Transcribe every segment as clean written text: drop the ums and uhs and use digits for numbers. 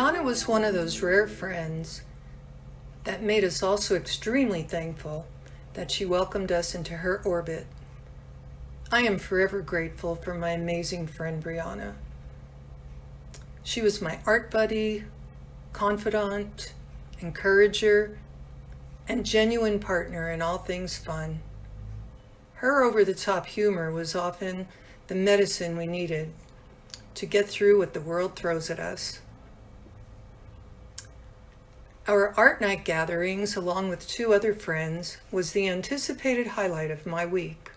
Briana was one of those rare friends that made us also extremely thankful that she welcomed us into her orbit. I am forever grateful for my amazing friend Briana. She was my art buddy, confidant, encourager, and genuine partner in all things fun. Her over-the-top humor was often the medicine we needed to get through what the world throws at us. Our art night gatherings, along with 2 other friends, was the anticipated highlight of my week.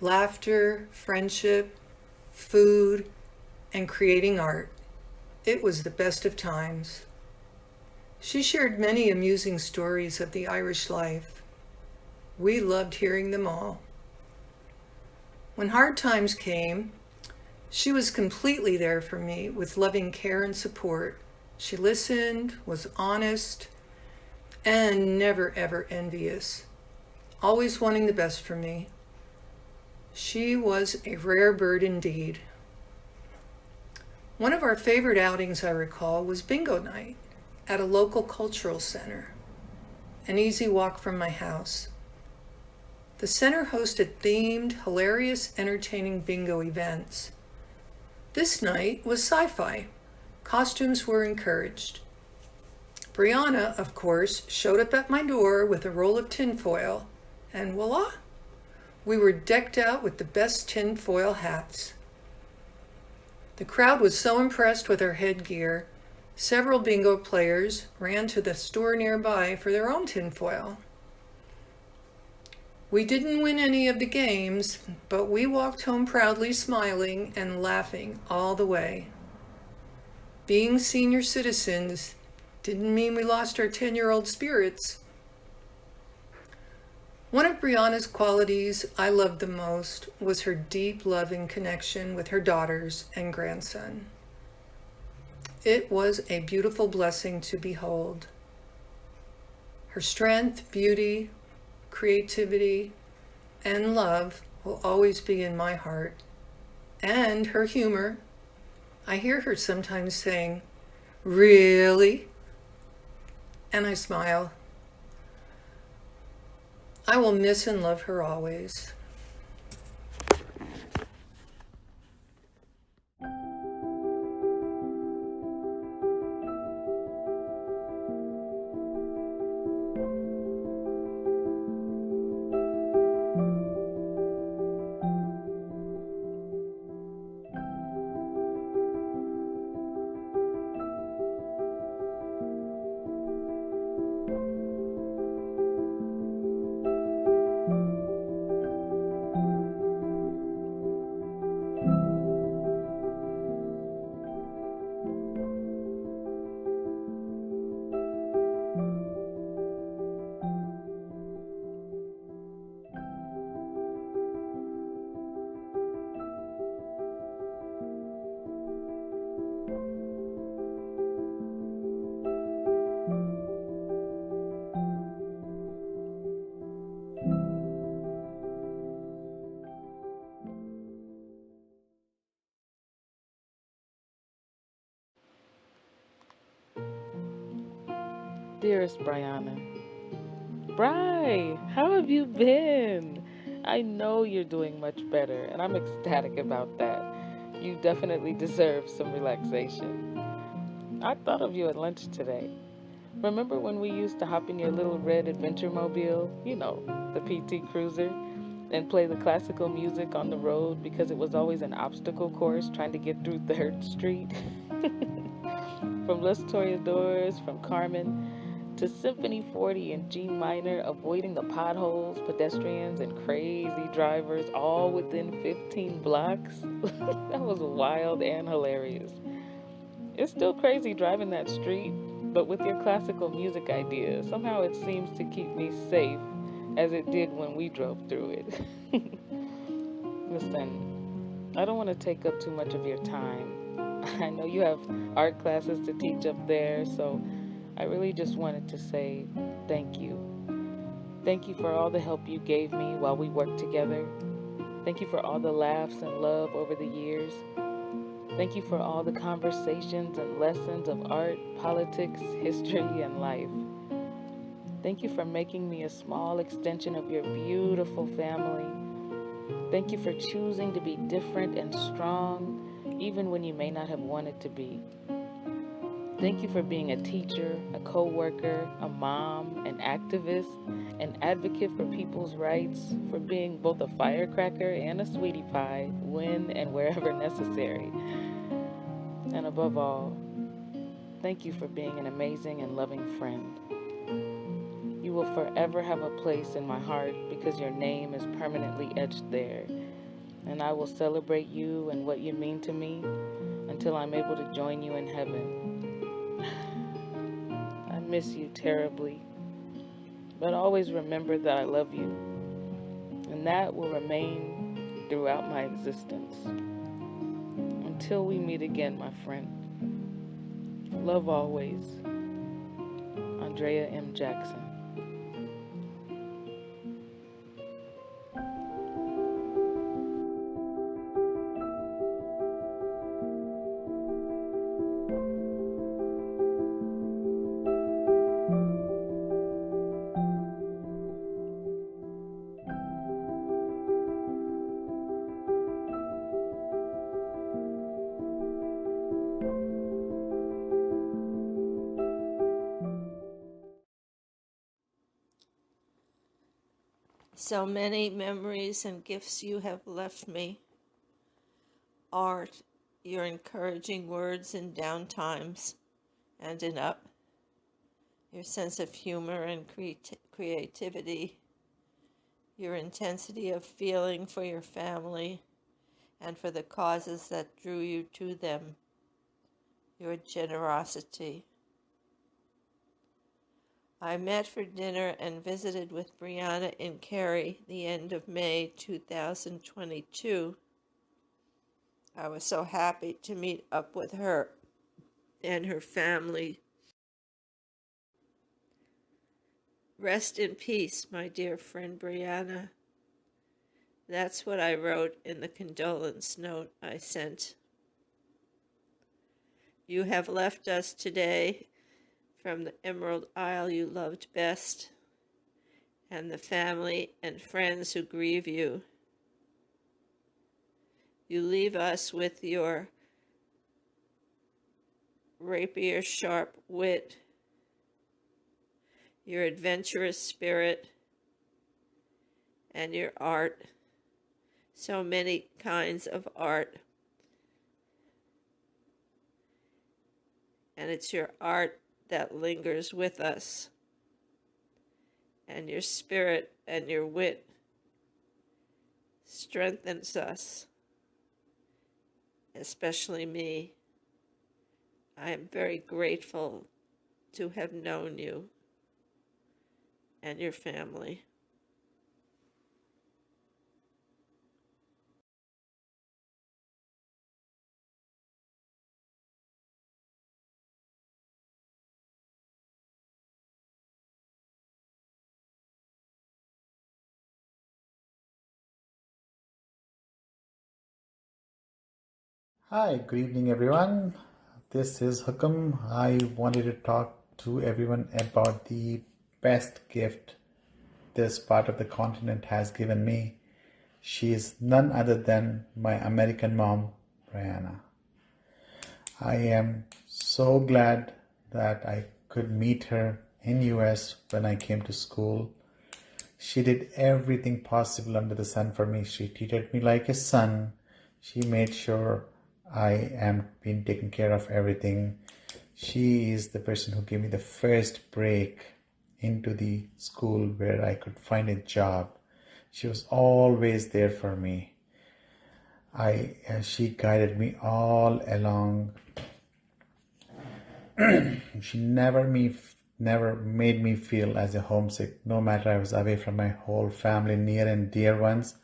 Laughter, friendship, food, and creating art. It was the best of times. She shared many amusing stories of the Irish life. We loved hearing them all. When hard times came, she was completely there for me with loving care and support. She listened, was honest, and never ever envious, always wanting the best for me. She was a rare bird indeed. One of our favorite outings I recall was bingo night at a local cultural center, an easy walk from my house. The center hosted themed, hilarious, entertaining bingo events. This night was sci-fi. Costumes were encouraged. Briana, of course, showed up at my door with a roll of tinfoil, and voila, we were decked out with the best tinfoil hats. The crowd was so impressed with our headgear, several bingo players ran to the store nearby for their own tinfoil. We didn't win any of the games, but we walked home proudly smiling and laughing all the way. Being senior citizens didn't mean we lost our 10-year-old spirits. One of Briana's qualities I loved the most was her deep love and connection with her daughters and grandson. It was a beautiful blessing to behold. Her strength, beauty, creativity, and love will always be in my heart. And her humor. I hear her sometimes saying, "Really?" And I smile. I will miss and love her always. Dearest Briana, Bri, how have you been? I know you're doing much better, and I'm ecstatic about that. You definitely deserve some relaxation. I thought of you at lunch today. Remember when we used to hop in your little red adventure mobile, the PT Cruiser, and play the classical music on the road because it was always an obstacle course trying to get through 3rd Street? From Los Toreadors, from Carmen, to Symphony 40 in G minor, avoiding the potholes, pedestrians, and crazy drivers all within 15 blocks. That was wild and hilarious. It's still crazy driving that street, but with your classical music ideas, somehow it seems to keep me safe as it did when we drove through it. Listen, I don't want to take up too much of your time. I know you have art classes to teach up there, so I really just wanted to say thank you. Thank you for all the help you gave me while we worked together. Thank you for all the laughs and love over the years. Thank you for all the conversations and lessons of art, politics, history, and life. Thank you for making me a small extension of your beautiful family. Thank you for choosing to be different and strong, even when you may not have wanted to be. Thank you for being a teacher, a co worker, a mom, an activist, an advocate for people's rights, for being both a firecracker and a sweetie pie when and wherever necessary. And above all, thank you for being an amazing and loving friend. You will forever have a place in my heart because your name is permanently etched there. And I will celebrate you and what you mean to me until I'm able to join you in heaven. I miss you terribly, but always remember that I love you, and that will remain throughout my existence. Until we meet again, my friend. Love always, Andrea M. Jackson. So many memories and gifts you have left me. Art, your encouraging words in down times and in up, your sense of humor and creativity, your intensity of feeling for your family and for the causes that drew you to them, your generosity. I met for dinner and visited with Briana in Cary the end of May 2022. I was so happy to meet up with her and her family. Rest in peace, my dear friend Briana. That's what I wrote in the condolence note I sent. You have left us today from the Emerald Isle you loved best, and the family and friends who grieve you. You leave us with your rapier-sharp wit, your adventurous spirit, and your art. So many kinds of art. And it's your art that lingers with us. And your spirit and your wit strengthens us, especially me. I am very grateful to have known you and your family. Hi, good evening, everyone. This is Hukam. I wanted to talk to everyone about the best gift this part of the continent has given me. She is none other than my American mom, Briana. I am so glad that I could meet her in US when I came to school. She did everything possible under the sun for me. She treated me like a son. She made sure I am being taken care of everything. She is the person who gave me the first break into the school where I could find a job. She was always there for me. She guided me all along. She never made me feel as a homesick, no matter I was away from my whole family, near and dear ones,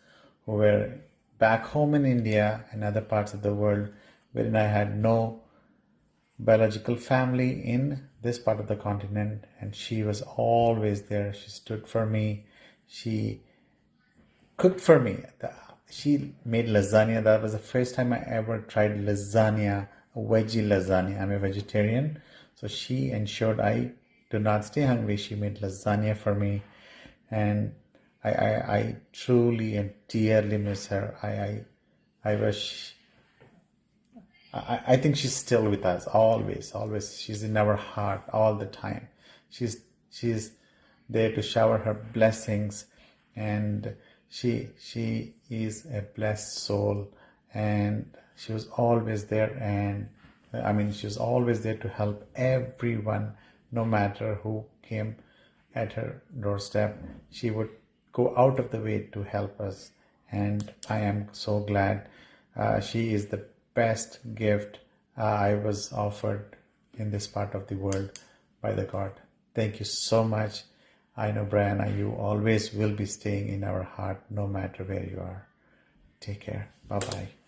who were back home in India and other parts of the world, wherein I had no biological family in this part of the continent, and she was always there. She stood for me. She cooked for me. she made lasagna. That was the first time I ever tried lasagna, a veggie lasagna. I'm a vegetarian, so she ensured I do not stay hungry. She made lasagna for me, and I truly and dearly miss her. I wish. I think she's still with us, always, always. She's in our heart all the time. She's there to shower her blessings, and she is a blessed soul, and she was always there. And I mean, she was always there to help everyone, no matter who came at her doorstep. She would go out of the way to help us, and I am so glad. She is the best gift I was offered in this part of the world by the God. Thank you so much. I know, Briana, you always will be staying in our heart no matter where you are. Take care. Bye bye.